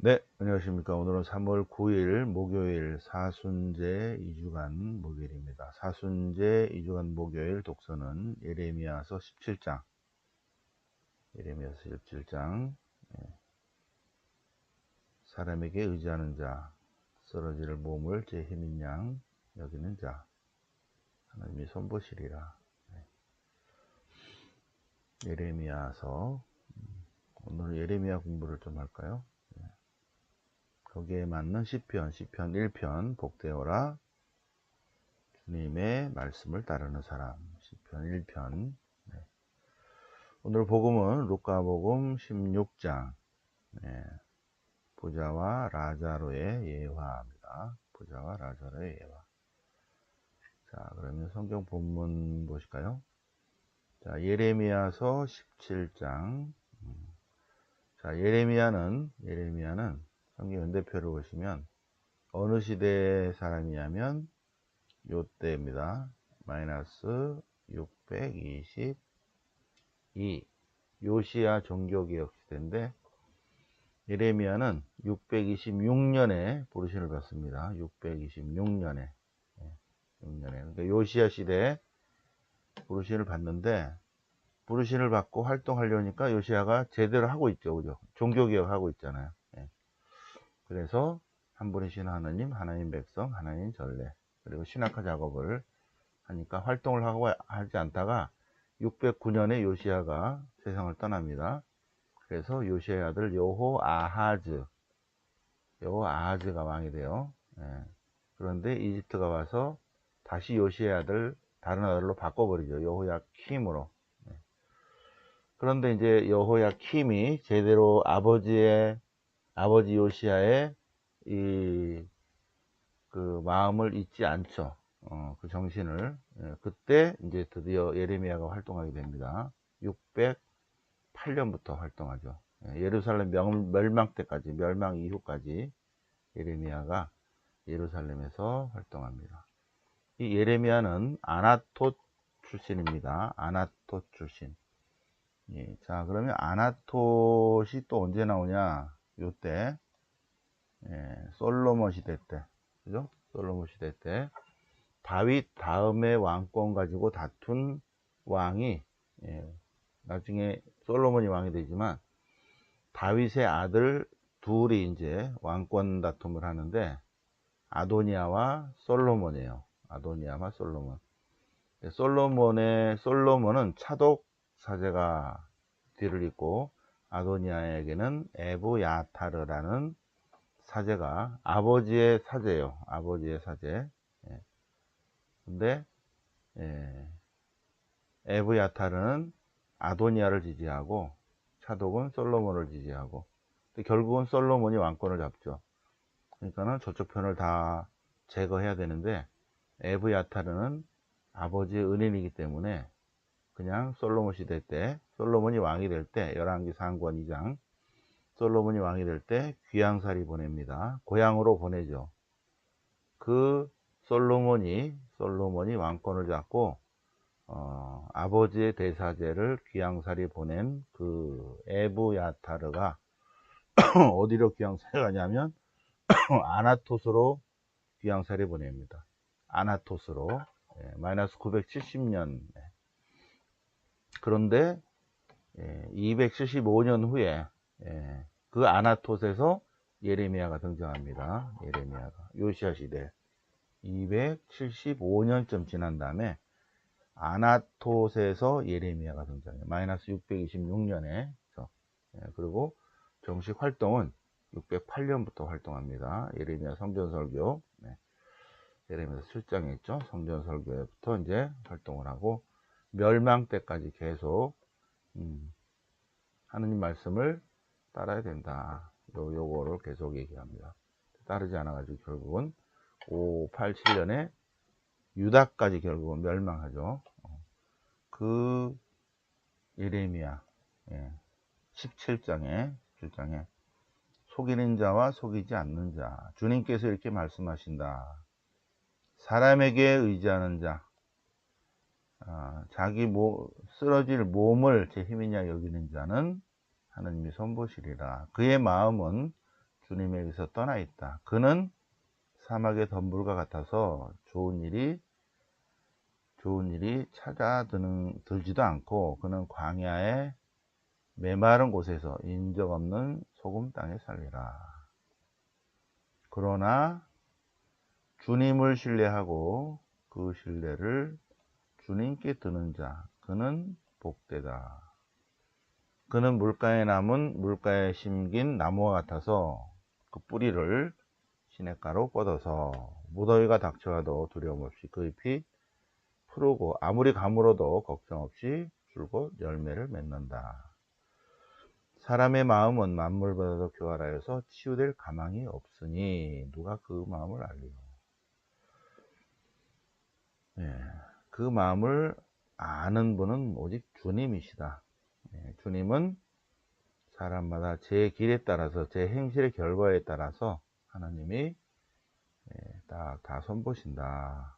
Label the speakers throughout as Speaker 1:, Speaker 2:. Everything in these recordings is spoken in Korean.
Speaker 1: 네, 안녕하십니까. 오늘은 3월 9일 목요일 사순제 2주간 목요일입니다. 사순제 2주간 목요일 독서는 예레미야서 17장, 예레미야서 17장, 사람에게 의지하는 자, 쓰러질 몸을 제 힘인 양 여기는 자, 하나님이 손보시리라. 예레미야서, 오늘 예레미야 공부를 좀 할까요? 거기에 맞는 시편 1편 복되어라. 주님의 말씀을 따르는 사람 시편 1편. 오늘 복음은 루카복음 16장 부자와 라자로의 예화입니다. 부자와 라자로의 예화. 자, 그러면 성경 본문 보실까요? 자, 예레미야서 17장. 자, 예레미야는 성경 연대표를 보시면 어느 시대의 사람이냐면 요때입니다. 마이너스 622 요시야 종교개혁 시대인데 예레미야는 626년에 부르심을 받습니다. 626년에 6년에 그러니까 요시야 시대에 부르심을 받는데 부르심을 받고 활동하려니까 요시야가 제대로 하고 있죠. 그죠? 종교개혁 하고 있잖아요. 그래서 한 분이신 하나님, 하나님 백성, 하나님 전례 그리고 신학화 작업을 하니까 활동을 하고 하지 않다가 609년에 요시야가 세상을 떠납니다. 그래서 요시야의 아들 여호아하즈가 왕이 돼요. 그런데 이집트가 와서 다시 요시야의 아들 다른 아들로 바꿔버리죠. 여호야킴으로. 그런데 이제 여호야킴이 제대로 아버지 요시야의 그 마음을 잊지 않죠. 그 정신을. 그때 이제 드디어 예레미야가 활동하게 됩니다. 608년부터 활동하죠. 예루살렘 멸망 때까지, 멸망 이후까지 예레미야가 예루살렘에서 활동합니다. 이 예레미야는 아나톳 출신입니다. 아나톳 출신. 자, 그러면 아나톳이 또 언제 나오냐? 요때 솔로몬 시대 때, 그죠? 솔로몬 시대 때 다윗 다음에 왕권 가지고 다툰 왕이 나중에 솔로몬이 왕이 되지만 다윗의 아들 둘이 이제 왕권 다툼을 하는데 아도니아와 솔로몬이에요. 아도니아와 솔로몬. 솔로몬은 차독 사제가 뒤를 잇고 아도니아에게는 에브야타르라는 사제가 아버지의 사제예요. 아버지의 사제. 근데 에브야타르는 아도니아를 지지하고 차독은 솔로몬을 지지하고 결국은 솔로몬이 왕권을 잡죠. 그러니까는 저쪽 편을 다 제거해야 되는데 에브야타르는 아버지의 은인이기 때문에 그냥 솔로몬 시대 때 솔로몬이 왕이 될 때 열왕기 상권 2장 솔로몬이 왕이 될 때 귀양살이 보냅니다. 고향으로 보내죠. 그 솔로몬이 왕권을 잡고 아버지의 대사제를 귀양살이 보낸 그 에브야타르가 어디로 귀양살이 가냐면 아나토스로 귀양살이 보냅니다. 아나토스로 마이너스 970년. 그런데 275년 후에 그 아나톳에서 예레미야가 등장합니다. 예레미야가 요시야 시대 275년쯤 지난 다음에 아나톳에서 예레미야가 등장해요. 마이너스 626년에. 그리고 정식 활동은 608년부터 활동합니다. 예레미야 성전설교. 예레미야 7장에 있죠. 성전설교부터 이제 활동을 하고 멸망 때까지 계속 하느님 말씀을 따라야 된다. 요거를 계속 얘기합니다. 따르지 않아가지고 결국은 587년에 유다까지 결국은 멸망하죠. 그 예레미야 17장에 속이는 자와 속이지 않는 자 주님께서 이렇게 말씀하신다. 사람에게 의지하는 자 자기 쓰러질 몸을 제 힘이냐 여기는 자는 하나님이 손보시리라. 그의 마음은 주님에게서 떠나 있다. 그는 사막의 덤불과 같아서 좋은 일이 찾아들지도 않고, 그는 광야의 메마른 곳에서 인적 없는 소금 땅에 살리라. 그러나 주님을 신뢰하고 그 신뢰를 주님께 드는 자, 그는 복되다. 그는 물가에 심긴 나무와 같아서 그 뿌리를 시냇가로 뻗어서 무더위가 닥쳐와도 두려움 없이 그 잎이 푸르고 아무리 가물어도 걱정 없이 줄곧 열매를 맺는다. 사람의 마음은 만물보다도 교활하여서 치유될 가망이 없으니 누가 그 마음을 알리요. 그 마음을 아는 분은 오직 주님이시다. 주님은 사람마다 제 길에 따라서, 제 행실의 결과에 따라서 하나님이 다 손보신다.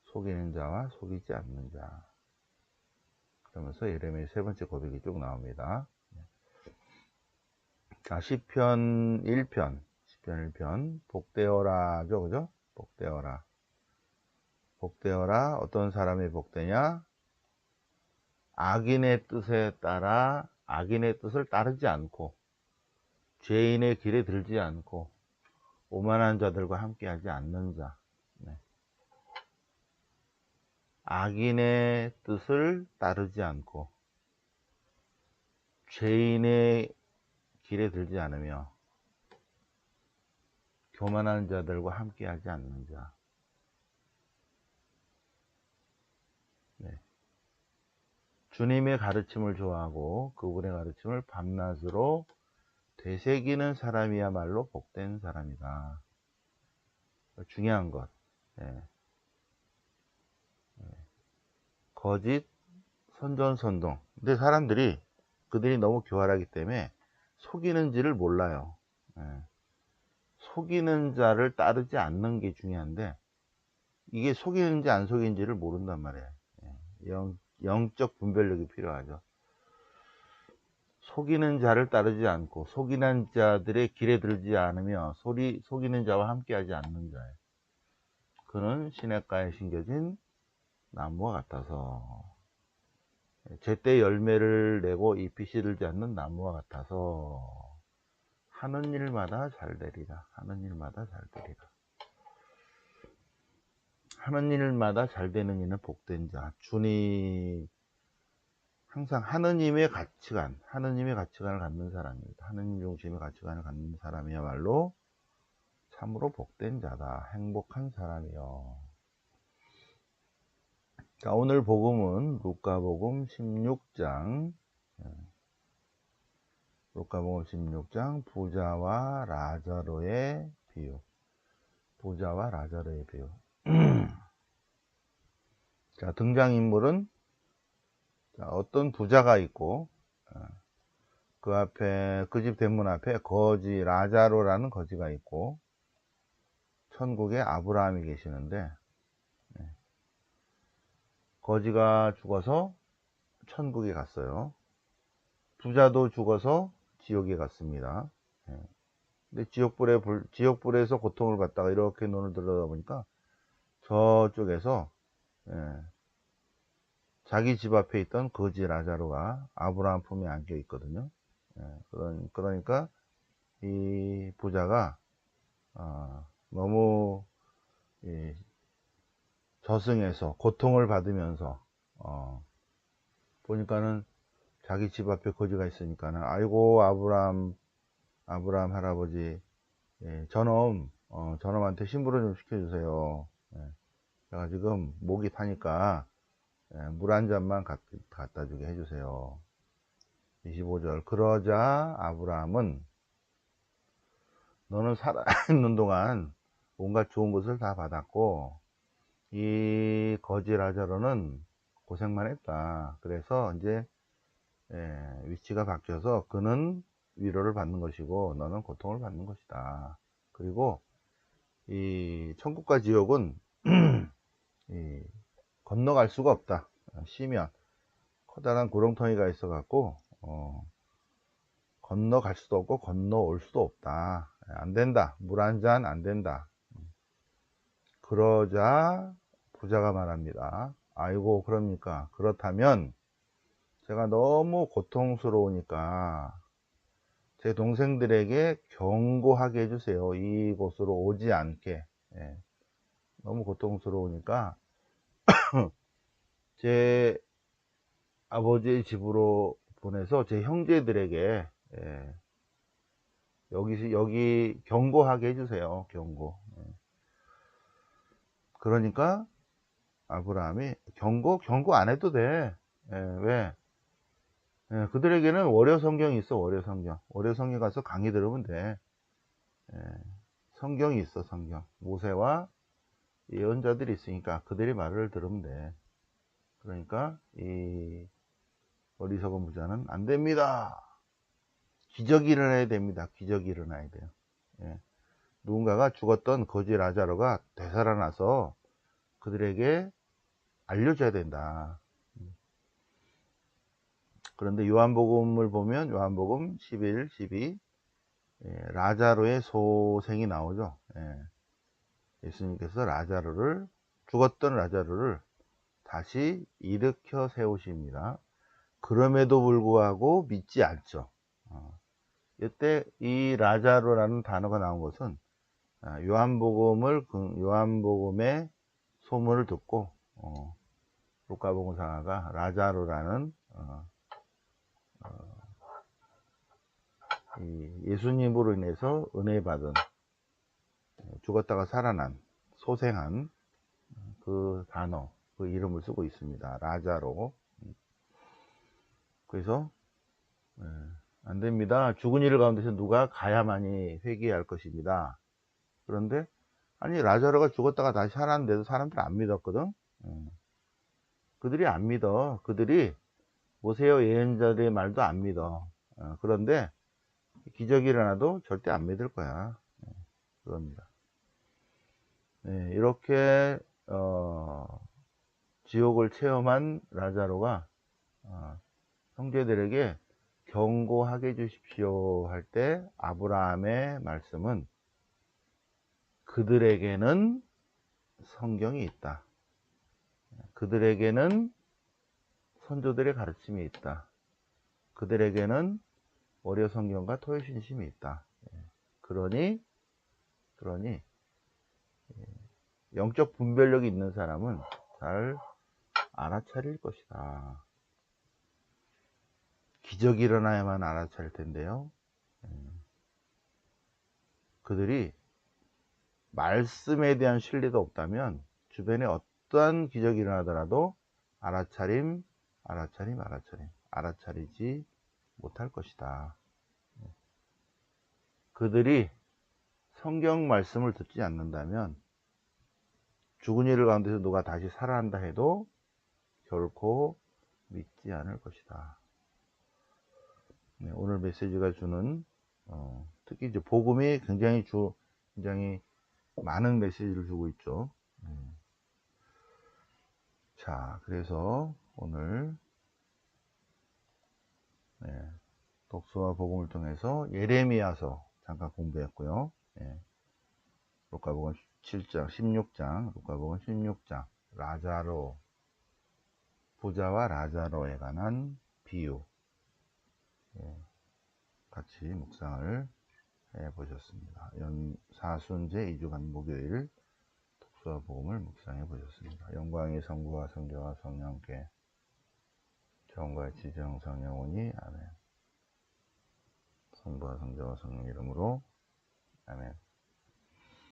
Speaker 1: 속이는 자와 속이지 않는 자. 그러면서 예레미야 세 번째 고백이 쭉 나옵니다. 자, 시편 1편 복되어라죠, 그죠? 복되어라. 어떤 사람이 복되냐? 악인의 뜻을 따르지 않고, 죄인의 길에 들지 않고, 오만한 자들과 함께하지 않는 자. 악인의 뜻을 따르지 않고, 죄인의 길에 들지 않으며, 교만한 자들과 함께하지 않는 자. 주님의 가르침을 좋아하고 그분의 가르침을 밤낮으로 되새기는 사람이야말로 복된 사람이다. 중요한 것. 거짓, 선전선동. 근데 사람들이, 그들이 너무 교활하기 때문에 속이는지를 몰라요. 속이는 자를 따르지 않는 게 중요한데, 이게 속이는지 안 속이는지를 모른단 말이에요. 영적 분별력이 필요하죠. 속이는 자를 따르지 않고 속이는 자들의 길에 들지 않으며 속이는 자와 함께하지 않는 자예요. 그는 시냇가에 심겨진 나무와 같아서, 제때 열매를 내고 잎이 시들지 않는 나무와 같아서 하는 일마다 잘 되리라. 하는 일마다 잘 되는 이는 복된 자. 항상 하느님의 가치관을 갖는 사람입니다. 하느님 중심의 가치관을 갖는 사람이야말로 참으로 복된 자다. 행복한 사람이요. 자, 오늘 복음은 루카복음 16장, 부자와 라자로의 비유. 자, 등장인물은 어떤 부자가 있고, 그 집 대문 앞에 라자로라는 거지가 있고, 천국에 아브라함이 계시는데, 거지가 죽어서 천국에 갔어요. 부자도 죽어서 지옥에 갔습니다. 근데 지옥불에서 고통을 받다가 이렇게 눈을 들여다보니까 저쪽에서 자기 집 앞에 있던 거지 라자로가 아브라함 품에 안겨 있거든요. 그러니까 이 부자가 너무 저승에서 고통을 받으면서 보니까는 자기 집 앞에 거지가 있으니까는, 아이고 아브라함 할아버지, 저놈한테 심부름 좀 시켜주세요. 제가 지금 목이 타니까 물 한 잔만 갖다 주게 해주세요. 25절. 그러자 아브라함은, 너는 살아있는 동안 온갖 좋은 것을 다 받았고 이 거지 라자로는 고생만 했다. 그래서 이제 위치가 바뀌어서 그는 위로를 받는 것이고 너는 고통을 받는 것이다. 그리고 이 천국과 지옥은 건너갈 수가 없다. 쉬면 커다란 구렁텅이가 있어 갖고 건너갈 수도 없고 건너올 수도 없다. 안 된다. 물 한 잔 안 된다. 그러자 부자가 말합니다. 아이고, 그럽니까? 그렇다면 제가 너무 고통스러우니까 제 동생들에게 경고하게 해주세요. 이곳으로 오지 않게. 예. 너무 고통스러우니까 제 아버지의 집으로 보내서 제 형제들에게, 예, 여기 경고하게 해주세요. 경고. 예. 그러니까 아브라함이 경고 안 해도 돼. 예, 왜? 예, 그들에게는 월요 성경이 있어. 월요 성경. 월요 성경 가서 강의 들으면 돼. 예, 성경이 있어. 성경. 모세와 예언자들이 있으니까 그들의 말을 들으면 돼. 그러니까 이 어리석은 부자는 안 됩니다. 기적이 일어나야 됩니다. 기적이 일어나야 돼요. 예. 누군가가 죽었던 거지 라자로가 되살아나서 그들에게 알려줘야 된다. 그런데 요한복음을 보면 요한복음 11, 12, 예, 라자로의 소생이 나오죠. 예. 예수님께서 죽었던 라자로를 다시 일으켜 세우십니다. 그럼에도 불구하고 믿지 않죠. 이때 이 라자로라는 단어가 나온 것은 요한복음의 소문을 듣고 루카복음사가 라자로라는 예수님으로 인해서 은혜 받은, 죽었다가 살아난, 소생한 그 단어, 그 이름을 쓰고 있습니다. 라자로. 그래서 안 됩니다. 죽은 이를 가운데서 누가 가야만이 회개할 것입니다. 그런데 아니, 라자로가 죽었다가 다시 살았는데도 사람들 안 믿었거든. 그들이 안 믿어. 그들이 모세와 예언자들의 말도 안 믿어. 그런데 기적이 일어나도 절대 안 믿을 거야. 그겁니다. 네, 이렇게 지옥을 체험한 라자로가 형제들에게 경고하게 해주십시오 할 때 아브라함의 말씀은 그들에게는 성경이 있다. 그들에게는 선조들의 가르침이 있다. 그들에게는 월요 성경과 토요 신심이 있다. 그러니 영적 분별력이 있는 사람은 잘 알아차릴 것이다. 기적이 일어나야만 알아차릴 텐데요. 그들이 말씀에 대한 신뢰도 없다면 주변에 어떠한 기적이 일어나더라도 알아차리지 못할 것이다. 그들이 성경 말씀을 듣지 않는다면 죽은 이를 가운데서 누가 다시 살아난다 해도 결코 믿지 않을 것이다. 네, 오늘 메시지가 주는 특히 이제 복음이 굉장히 많은 메시지를 주고 있죠. 자, 그래서 오늘 독서와 복음을 통해서 예레미야서 잠깐 공부했고요. 루카복음 7장, 16장, 루카복음 16장, 라자로, 부자와 라자로에 관한 비유, 같이 묵상을 해보셨습니다. 사순제 2주간 목요일 독서와 복음을 묵상해 보셨습니다. 영광의 성부와 성자와 성령께 정과 지정성 영원히 아멘. 성부와 성자와 성령 이름으로 아멘.